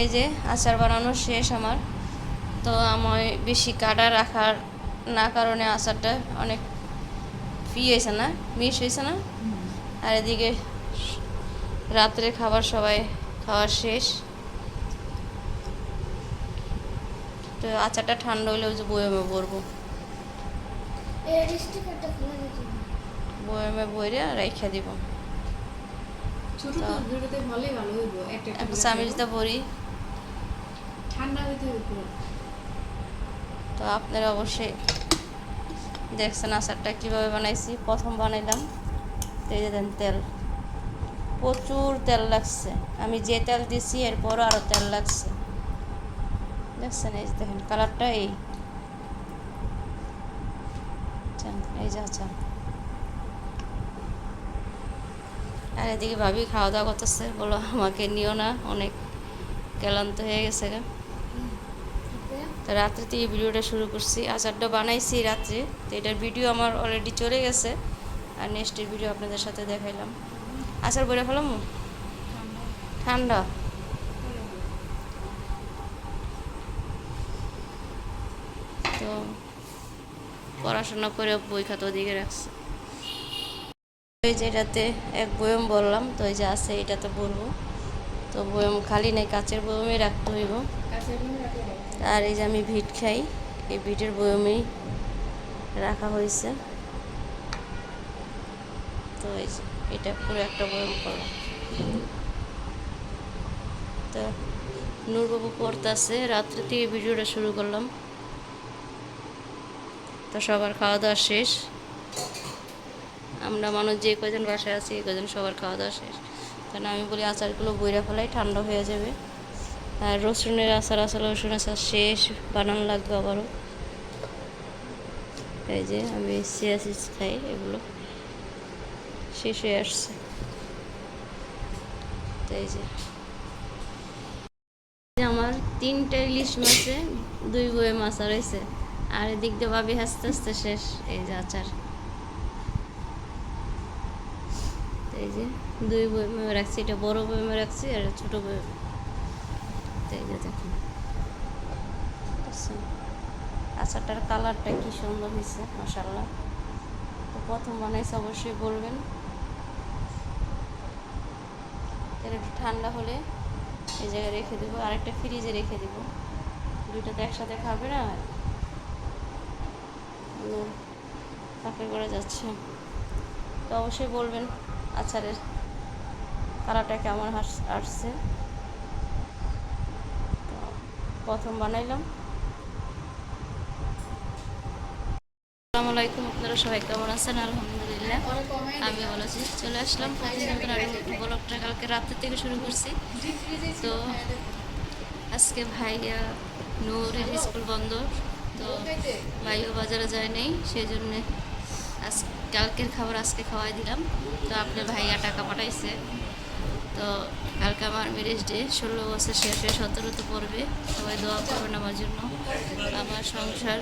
এই যে আচার বানানো শেষ আমার। তো আমি বেশি কাটা রাখার না কারণে আচারটা অনেক হয়েছে না, মিশ হয়েছে না। আর এদিকে রাত্রে খাবার সবাই খাওয়া শেষ। তো আচারটা ঠান্ডা হলে ওই যে বয়মে ভরবো, বয়মে বইরে রেখে দিব। চামিচটা ভরি। তো আপনারা অবশ্যই দেখছেন আচারটা কীভাবে বানাইছি। প্রথম বানাইলাম, এই যে দেন তেল, প্রচুর তেল লাগছে। আমি যে তেল দিছি এরপরও আরও তেল লাগছে, দেখছেন? এই যে দেখেন কালারটা, এই যে আচার। আর এদিকে ভাবি খাওয়া দাওয়া করতেছে, বলো আমাকে নিও না, অনেক ক্লান্ত হয়ে গেছে গা। তো রাত্রে তো এই ভিডিওটা শুরু করছি, আচারটা বানাইছি রাত্রে। তো এটার ভিডিও আমার অলরেডি চলে গেছে, আর নেক্সটের ভিডিও আপনাদের সাথে দেখাইলাম। আচার বইরা ফেলাম ঠান্ডা। তো পড়াশোনা করে বই খাতা ওদিকে রাখছে। ওই যে এটাতে এক বয়ম বললাম, তো এই যে আছে এটাতে বলবো। তো বয়ম খালি নেই, কাচের বয়মে রাখতে হইব। আর এই যে আমি ভিট খাই, এই ভিটের বয়মেই রাখা হয়েছে। তো এই যে এটা পুরো একটা বয়ম করলাম। তো নূরবাবু পড়তেছে, রাত্রে থেকে ভিডিওটা শুরু করলাম। তো সবার খাওয়া দাওয়া শেষ। আমরা মানুষ যে কজন বাসায় আছি এই কজন সবার খাওয়া দাওয়া শেষ। কারণ আমি বলি আচারগুলো বইরা ফেলাই, ঠান্ডা হয়ে যাবে। আর রসুনের আচার আছে, রসুন আচার শেষ, বানানো লাগবে আবারও। এই যে আমি চিয়া সিডস খাই, এগুলো শেষ হয়ে আসছে। তো এই যে আমার 3টা ইলিশ মাছে 2 বয়ম আচার হয়েছে। আর এদিক দিয়ে ভাবি হাসতে হাসতে শেষ। এই যে আচার, এই যে 2 বয়মে রাখছি, এটা বড় বয়মে রাখছি আর ছোট বয়ম। এই যে দেখুন আচারটার কালারটা কি সুন্দর হয়েছে, মাশাআল্লাহ। তো প্রথম বানাইছে, অবশ্যই বলবেন। এর একটু ঠান্ডা হলে এই জায়গায় রেখে দেবো, আরেকটা ফ্রিজে রেখে দেবো। দুইটা তো একসাথে খাবে না, পাকে করে যাচ্ছে। তো অবশ্যই বলবেন আচারের কালারটা কেমন আসছে। তো প্রথম বানাইলাম। আসসালামু আলাইকুম, আপনারা সবাই কেমন আছেন? আলহামদুলিল্লাহ আমি ভালো আছি। চলে আসলাম প্রতিদিন ব্লগটা কালকে রাত্রে থেকে শুরু করছি। তো আজকে ভাইয়া নূরের স্কুল বন্ধ, তো ভাইও বাজারে যায় নেই, সেই জন্যে কালকের খাবার আজকে খাওয়াই দিলাম। তো আপনার ভাইয়া টাকা পাঠাইছে। তো কালকে আমার ম্যারেজ ডে, 16 বছর শেষে 17তে পড়বে। সবাই দোয়া করবেন আমার জন্য, আমার সংসার,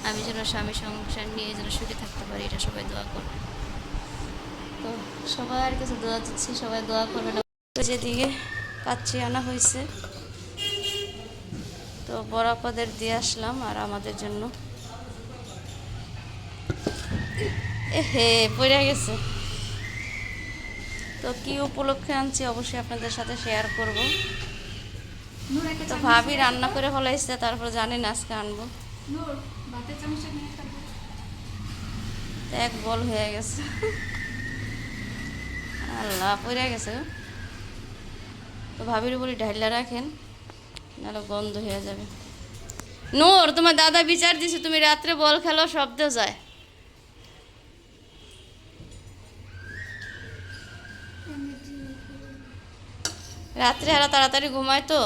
আমি যেন স্বামী সংসার নিয়ে যেন সুখে থাকতে পারি, এটা সবাই দোয়া করবে। তো সবার কাছে দোয়া দিচ্ছি, সবাই দোয়া করবেন। যেদিকে কাচ্চি আনা হয়েছে, তো বড়াপাদের দিয়ে আসলাম আর আমাদের জন্য। হে পড়ে গেছে। তো কি উপলক্ষে আনছি অবশ্যই আপনাদের সাথে শেয়ার করব। তো ভাবি রান্না করে ফলাইছে, তারপর জানি না আজকে আনবো। এক বল হয়ে গেছে, আল্লাহ পড়ে গেছে। তো ভাবির বলি ঢাইলা রাখেন, নাহলে গন্ধ হয়ে যাবে। নূর, তোমার দাদা বিচার দিছে তুমি রাত্রে বল খেলো, শব্দ যায়। রাত্রে আরো তাড়াতাড়ি ঘুমায়, তো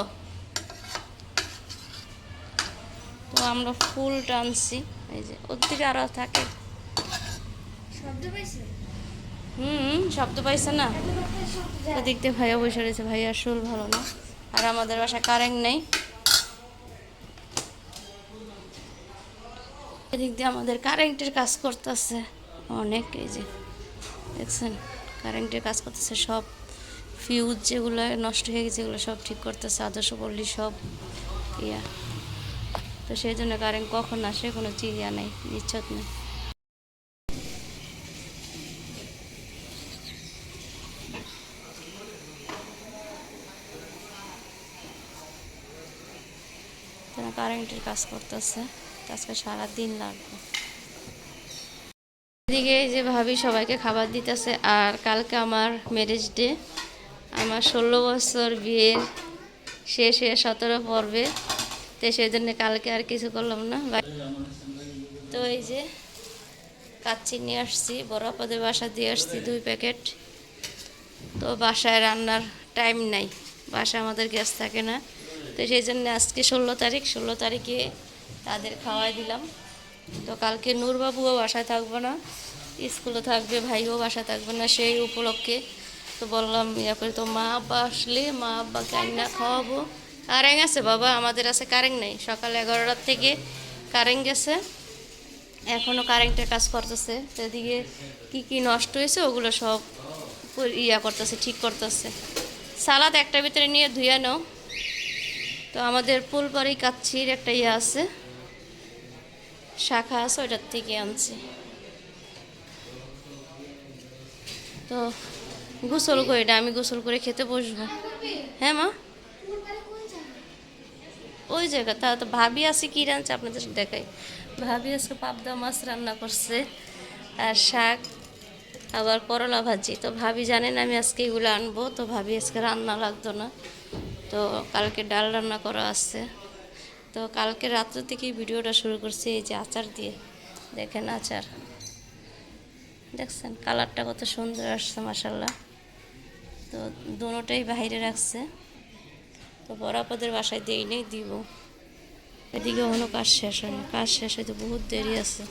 তো আমরা ফুল টানছি। এই যে ওর দিকে আরো থাকে, শব্দ পাইছে না। ওদিক দিয়ে ভাইয়া বসে রয়েছে, ভাইয়া শোল ভালো না। আর আমাদের বাসায় কারেন্ট নেই, এদিক দিয়ে আমাদের কারেন্টের কাজ করতেছে অনেক। এই যে দেখছেন কারেন্টের কাজ করতেছে, সব ফিউজ যেগুলো নষ্ট হয়ে গেছে এগুলো সব ঠিক করতেছে, আদর্শ পল্লী সব ইয়া। তো সেই জন্য কারেন্ট কখন আসে কোনো চিড়িয়া নেই, নিশ্চিত নেই। কারেন্টের কাজ করতেছে, আজকে সারাদিন লাগবে। এদিকে যে ভাবি সবাইকে খাবার দিতেছে, আর কালকে আমার ম্যারেজ ডে, আমার 16 বছর বিয়ের শেষ হয়ে 17 পর্বে, তো সেই জন্য কালকে আর কিছু করলাম না। তো এই যে কাচ্চি নিয়ে আসছি, বড় আপাদের বাসা দিয়ে আসছি 2 প্যাকেট। তো বাসায় রান্নার টাইম নাই, বাসায় আমাদের গ্যাস থাকে না, তো সেই জন্য আজকে 16 তারিখে তাদের খাওয়াই দিলাম। তো কালকে নূরবাবুও বাসায় থাকবে না, স্কুলে থাকবে, ভাইও বাসায় থাকবে না, সেই উপলক্ষে তো বললাম ইয়া করে, তো মা আব্বা আসলে মা আব্বাকে আইনা খাওয়াবো। কারেন্ট আছে বাবা, আমাদের আছে কারেন্ট নেই, সকাল 11টার থেকে কারেন্ট গেছে, এখনও কারেন্টের কাজ করতেছে। তো এদিকে কী কী নষ্ট হয়েছে ওগুলো সব ইয়া করতেছে, ঠিক করতেছে। সালাদ একটা ভিতরে নিয়ে ধুয়ে নাও। তো আমাদের ফুলবাড়ি কাচ্ছির একটা ইয়ে আছে, শাখা আছে, ওইটার থেকে আনছি। তো গোসল করে, এটা আমি গোসল করে খেতে বসবো। হ্যাঁ মা, ওই জায়গা তা তো ভাবি আছে কি রাঁধছে আপনাদের দেখাই। ভাবি আজকে পাবদা মাছ রান্না করছে আর শাক, আবার করলা ভাজি। তো ভাবি জানেন আমি আজকে এগুলো আনবো, তো ভাবি আজকে রান্না লাগতো না, তো কালকে ডাল রান্না করা আছে। তো কালকে রাত্র থেকেই ভিডিওটা শুরু করছি এই যে আচার দিয়ে, দেখেন আচার দেখছেন, কালারটা কত সুন্দর আসছে মাশাল্লাহ। তো দুটোটাই বাইরে রাখছে, তো বড়াপদের বাসায় দিই নেই, দিব। এদিকে কোনো কাজ শেষ হয়নি, কাজ শেষ হয়তো বহুত দেরি আছে।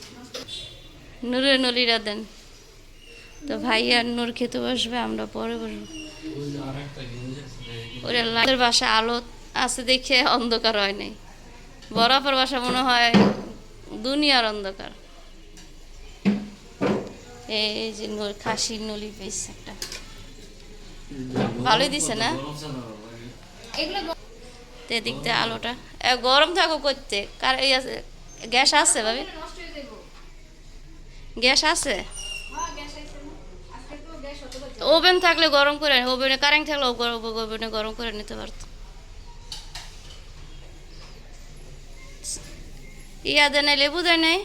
নূরে নলিরা দেন, তো ভাই আর নূর খেতে বসবে, আমরা পরে বসবো। ওরা লাইটের বাসা আলো আছে দেখে অন্ধকার হয় নাই, বরাবর বাসা মনে হয় দুনিয়ার অন্ধকার। এই যে খাসির নলি পেয়েছে একটা, ভালোই দিছে না। এদিক দিয়ে আলোটা গরম থাকো করতে, কার গ্যাস আছে ভাবি, গ্যাস আছে। ওভেন থাকলে গরম করে, ওভেনে কারেন্ট থাকলে ওভেনে গরম করে নিতে পারত। ইয়া দেয় নাই, লেবু দেয় নাই।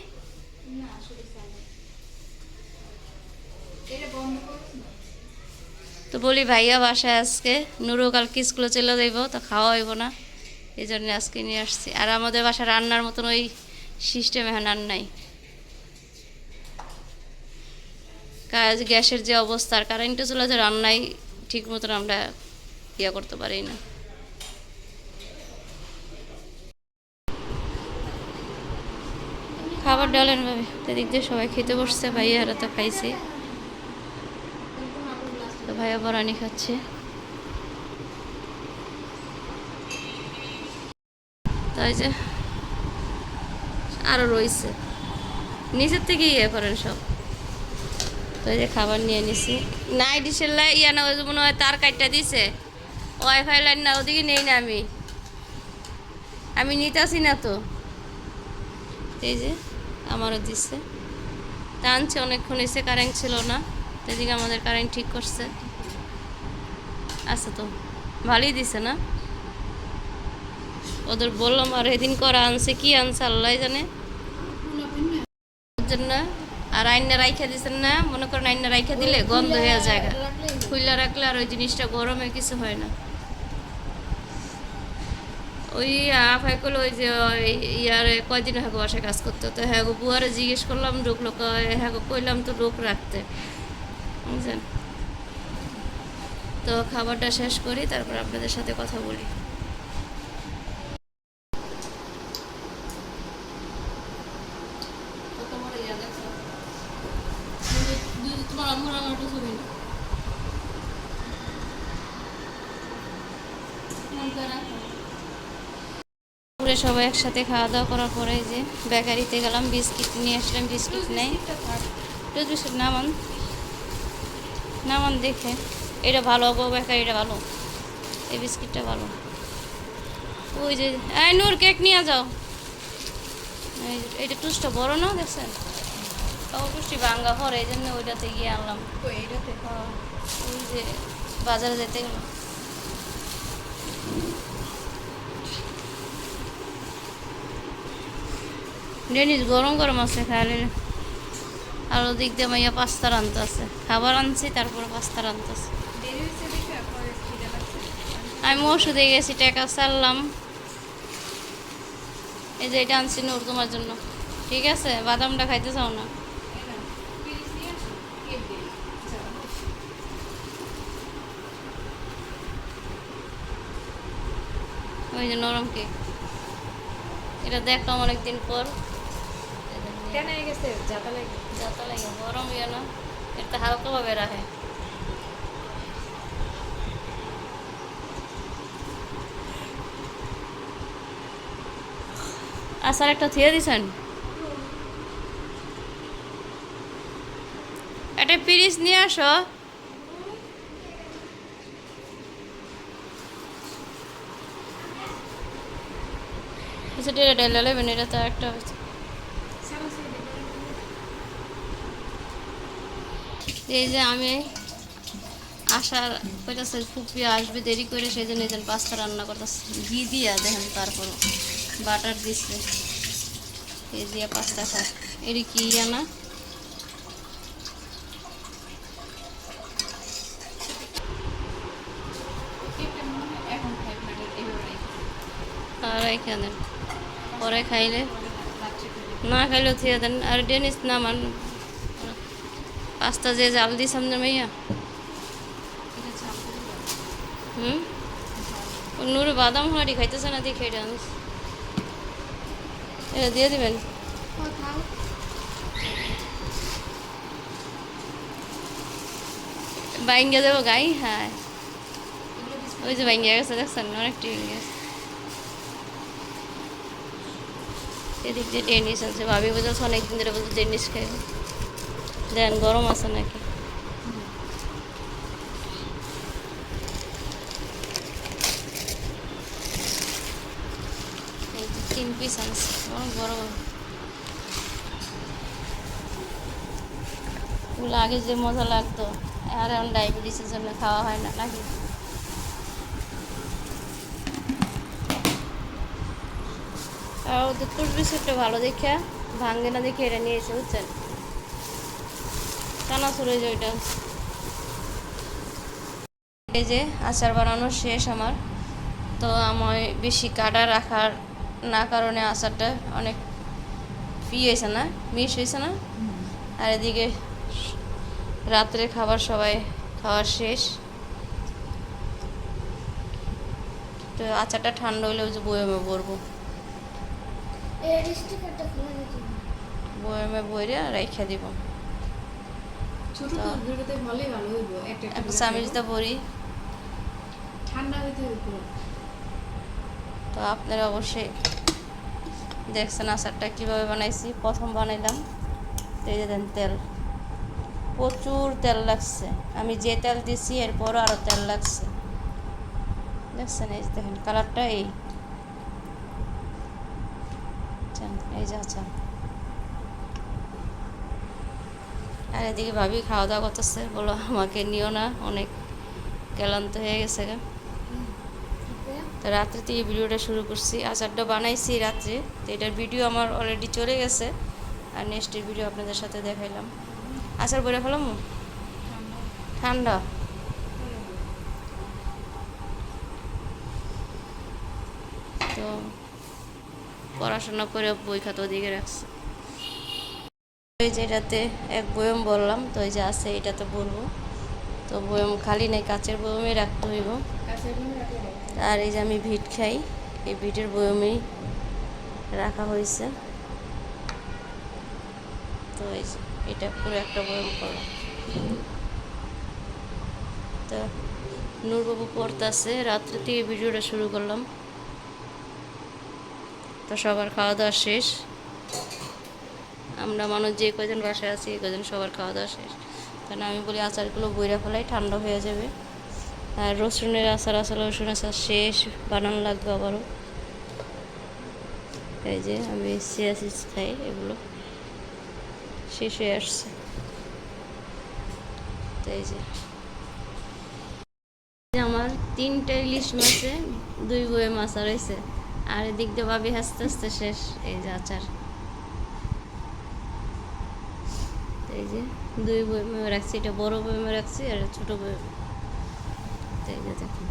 তো বলি ভাইয়া বাসায় আজকে, নুরো কালকে স্কুলে চলে যাইব, তো খাওয়া হইব না, এই জন্য আজকে নিয়ে আসছি। আর আমাদের বাসায় রান্নার মতন ওই সিস্টেম এখন আর নাই, কাজ গ্যাসের যে অবস্থা, আর কারেন্টে চলে যায়, রান্নাই ঠিক মতন আমরা ইয়া করতে পারি না। খাবার ডালেন ভাবে, এদিক দিয়ে সবাই খেতে বসছে, ভাইয়ারা তো খাইছে, তো ভাইয়া বরানি খাচ্ছে। তাই যে আরও রয়েছে, নিচের থেকে ইয়ে করেন সব। তো এই যে খাবার নিয়ে নিছি, নাই ডিশের লাই ইয়া না, ওই যে মনে হয় তার কাটটা দিছে, ওয়াইফাই লাইন না, ওদিকে নেই না, আমি নিতে আসি না তো। এই যে আমারও দিচ্ছে, টানছে অনেকক্ষণ, এসে কারেন্ট ছিল না, এদিকে আমাদের কারেন্ট ঠিক করছে। আচ্ছা, তো ভালোই দিছে না, ওদের বললাম। আর এদিন করা আনছে, কি আনছে আল্লাহ জানে, জন্য। আর আইনা রাইখা দিচ্ছেন না, মনে করেন আইনা রাইখা দিলে গন্ধ হয়ে যায়, খুইলা রাখলে আর ওই জিনিসটা গরমে কিছু হয় না। ওই আফাই করলো, ওই যে ইয়ারে কয়দিন হ্যাঁ বাসায় কাজ করতে, তো হ্যাঁ বুয়ারে জিজ্ঞেস করলাম, ঢুকলো, হ্যাঁ কইলাম তো লোক রাখতে, বুঝছেন। তো খাবারটা শেষ করি, তারপর আপনাদের সাথে কথা বলি। সবাই একসাথে খাওয়া দাওয়া করার পরে যে বেকারিতে গেলাম, বিস্কিট নিয়ে আসলাম, বিস্কিট নেই, বিস্কিট নামান নামান দেখে এটা ভালো গো বেকার, এটা ভালো, এই বিস্কিটটা ভালো। ওই যে এই নূর কেক নিয়ে যাও। এইটা টুসটা বড় না দেখছেন, টুসটি ভাঙ্গা পরে এই জন্য ওইটাতে গিয়ে আনলাম। ওই যে বাজারে যেতে গেলাম। ডেনিস গরম গরম আছে খাইলে। আর ওদিক দিয়ে মাইয়া পাস্তা রানতে আছে, খাবার আনছি তারপরে পাস্তা রানতে আছে। আমি ওষুধে গেছি, টাকা চাললাম। এই যে এটা আনছি নূর তোমার জন্য, ঠিক আছে? বাদামটা খাইতে চাও না? ওই যে নরম কেক, এটা দেখলাম অনেকদিন পর। যাতা লাগে গরম ইয়ে না, এটা হালকাভাবে রাখে। আচার একটা থিয়ে দিছেন, একটা পিরিচ নিয়ে আসো। সেটা ঢেলে নেবেন, এটা তো একটা হয়েছে। এই যে আমি আসার কইতাছে ফুপি আসবে দেরি করে, সেই জন্য এই পাস্তা রান্না করতেছে ঘি দিয়া, দেখেন তারপর বাটার দিচ্ছে, এই দিয়া পাস্তা খায়। এটি কি জানা, আর এখানে পরে খাইলে, না খাইলেও থিয়ে দেন। আর ডেনিস না মান পাস্তা যে জাল দিই সামনে মাইয়া, নূরে বাদাম হাঁড়ি খাইতেছে না, দেখে এটা এটা দিয়ে দিবেন। বাইঙ্গা দেবো গাই, হ্যাঁ ওই যে বাইঙ্গা গেছে দেখছেন, অনেকটা গেছে। এদিক দিয়ে টেনিস আছে, ভাবি বলছে অনেকদিন ধরে বলছে টেনিস খাইবে। দেন গরম আছে নাকি? এই যে 3 পিস আছে, অনেক বড় বড়। ওগুলো আগে যে মজা লাগতো, আর এখন ডায়াবেটিসের জন্য খাওয়া হয় না নাকি? আর ওদের টুস বিস্কুটটা ভালো দেখে ভাঙ্গে না দেখে এটা নিয়েছে বুঝছেন, চানাচুর যে ওইটা। এই যে আচার বানানো শেষ আমার, তো আমার বেশি কাটা রাখার না কারণে আচারটা অনেক হয়েছে না, মিশ হয়েছে না। আর এদিকে রাত্রে খাবার সবাই খাওয়ার শেষ, তো আচারটা ঠান্ডা হলে ওই যে বয়মে ভরবো, বয়মে ভরে রেখে দিব। চামিচটা ভরি, তো আপনারা অবশ্যই দেখছেন আচারটা কীভাবে বানাইছি। প্রথম বানাইলাম, তো এই যে দেন তেল, প্রচুর তেল লাগছে, আমি যে তেল দিছি এরপরও আরও তেল লাগছে দেখছেন। এই যে দেখেন কালারটা, এই যে আচ্ছা। আর এদিকে ভাবি খাওয়া দাওয়া করতেছে, বলো আমাকে নিও না, অনেক ক্লান্ত হয়ে গেছে গা। তো রাত্রে থেকে ভিডিওটা শুরু করছি, আচারটা বানাইছি রাত্রে, তো এটার ভিডিও আমার অলরেডি চলে গেছে, আর নেক্সটের ভিডিও আপনাদের সাথে দেখাইলাম। আচার বইরা ফেলাম ঠান্ডা, তো পড়াশোনা করে বই খাতা ওদিকে রাখছে। এই যে এটাতে এক বয়ম বললাম, তো এই যে আছে এটাতে বলবো, তো বয়ম খালি নেই, কাচের বয়মে রাখতে হইব। আর এই যে আমি ভিট খাই, এই ভিটের বয়মেই রাখা হয়েছে, তো এই যে এটা পুরো একটা বয়ম করলাম। তো নূরবাবু পড়তেছে, রাত্রে থেকে ভিডিওটা শুরু করলাম, তো সবার খাওয়া দাওয়া শেষ। আমরা মানুষ যে কজন বাসায় আছি এই কজন সবার খাওয়া দাওয়া শেষ, কারণ আমি বলি আচারগুলো বইরা ফেলাই ঠান্ডা হয়ে যাবে। আর রসুনের আচার আছে, রসুন আচার শেষ, বানানো লাগবে আবারও। এই যে আমি চিয়া সিডস খাই, এগুলো শেষ হয়ে আসছে। তো এই যে আমার 3টা ইলিশ মাছে 2 বয়ে মাছ আর হয়েছে। আর এদিক দিয়ে ভাবি হাসতে হাসতে শেষ। এই যে আচার, এই যে 2 বয়মে রাখছি, এটা বড় বয়মে রাখছি আর ছোট বয়ম। এই যে দেখুন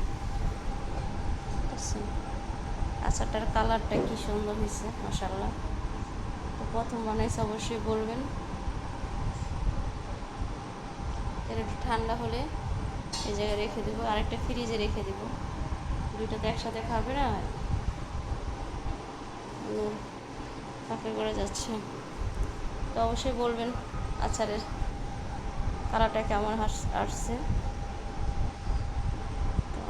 আচারটার কালারটা কি সুন্দর হয়েছে মাশাআল্লাহ। তো প্রথম বানাইছে অবশ্যই বলবেন। এর একটু ঠান্ডা হলে এই জায়গায় রেখে দেবো, আরেকটা ফ্রিজে রেখে দেবো। দুইটা তো একসাথে খাবে না, ফাঁকে করে যাচ্ছে। তো অবশ্যই বলবেন আচারের কালারটা কেমন আসছে। তো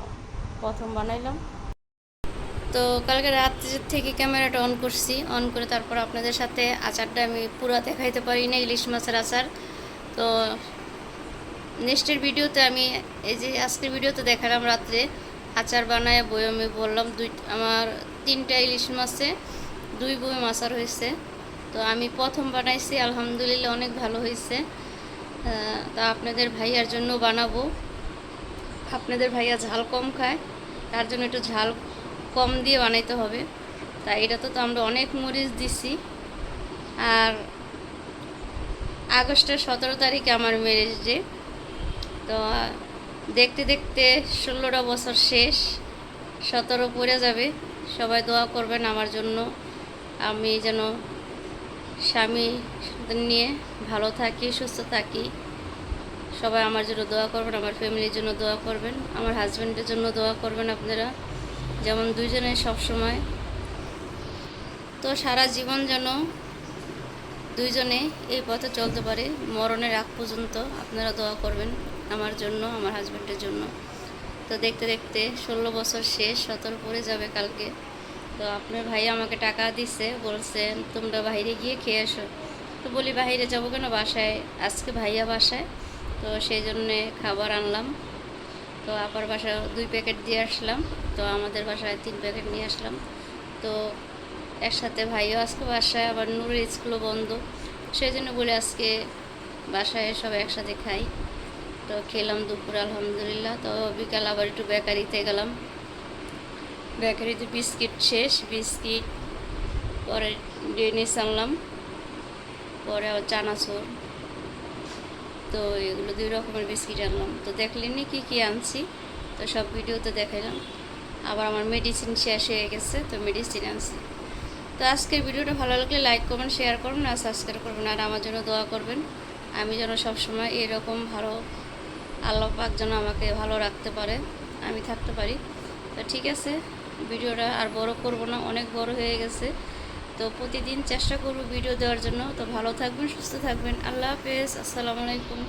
প্রথম বানাইলাম, তো কালকে রাত থেকে ক্যামেরাটা অন করছি, অন করে তারপর আপনাদের সাথে আচারটা আমি পুরো দেখাইতে পারি না, ইলিশ মাছের আচার। তো নেক্সটের ভিডিওতে আমি এই যে আজকের ভিডিওতে দেখালাম রাত্রে আচার বানায় বয়মে বললাম আমার 3টা ইলিশ মাছে 2 বয়ম আচার হয়েছে। তো আমি প্রথম বানাইছি, আলহামদুলিল্লাহ অনেক ভালো হয়েছে। তা আপনাদের ভাইয়ার জন্য বানাবো। আপনাদের ভাইয়া ঝাল কম খায়, তার জন্য একটু ঝাল কম দিয়ে বানাইতে হবে। তাই এটা তো আমরা অনেক মরিচ দিছি। আর আগস্টের 17 তারিখে আমার ম্যারেজ ডে। তো দেখতে দেখতে 16টা বছর শেষ, 17 পড়ে যাবে। সবাই দোয়া করবেন আমার জন্য, আমি যেন স্বামী নিয়ে ভালো থাকি, সুস্থ থাকি। সবাই আমার জন্য দোয়া করবেন, আমার ফ্যামিলির জন্য দোয়া করবেন, আমার হাজব্যান্ডের জন্য দোয়া করবেন আপনারা, যেমন দুইজনে সবসময়। তো সারা জীবন যেন দুইজনে এই পথে চলতে পারে, মরণের আগ পর্যন্ত আপনারা দোয়া করবেন আমার জন্য, আমার হাজব্যান্ডের জন্য। তো দেখতে দেখতে 16 বছর শেষ, 17 পড়ে যাবে কালকে। তো আপনার ভাই আমাকে টাকা দিচ্ছে, বলছেন তোমরা বাইরে গিয়ে খেয়ে আসো। তো বলি বাইরে যাবো কেন, বাসায় আজকে ভাইয়া বাসায়, তো সেই জন্যে খাবার আনলাম। তো আপার বাসায় 2 প্যাকেট দিয়ে আসলাম, তো আমাদের বাসায় 3 প্যাকেট নিয়ে আসলাম। তো একসাথে ভাইও আজকে বাসায়, আবার নূরের স্কুলও বন্ধ, সেই জন্য বলে আজকে বাসায় সব একসাথে খাই। তো খেলাম দুপুরে আলহামদুলিল্লাহ। তো বিকাল আবার একটু বেকারিতে গেলাম, বেকারিতে বিস্কিট শেষ, বিস্কিট পরে ডেনিস আনলাম, পরে আবার চানাচুর। তো এগুলো 2 রকমের বিস্কিট আনলাম। তো দেখলেনি কি কি আনছি, তো সব ভিডিওতে দেখাইলাম। আবার আমার মেডিসিন শেষ হয়ে গেছে, তো মেডিসিন আনছি। তো আজকের ভিডিওটা ভালো লাগলে লাইক করবেন, শেয়ার করবেন আর সাবস্ক্রাইব করবেন, আর আমার জন্য দোয়া করবেন। আমি যেন সবসময় এরকম ভালো, আল্লাহ পাক যেন আমাকে ভালো রাখতে পারে, আমি থাকতে পারি। তো ঠিক আছে, ভিডিওটা আর বড় করব না, অনেক বড় হয়ে গেছে। তো প্রতিদিন চেষ্টা করব ভিডিও দেওয়ার জন্য। তো ভালো থাকবেন, সুস্থ থাকবেন, আল্লাহ হাফেজ, আসসালামু আলাইকুম।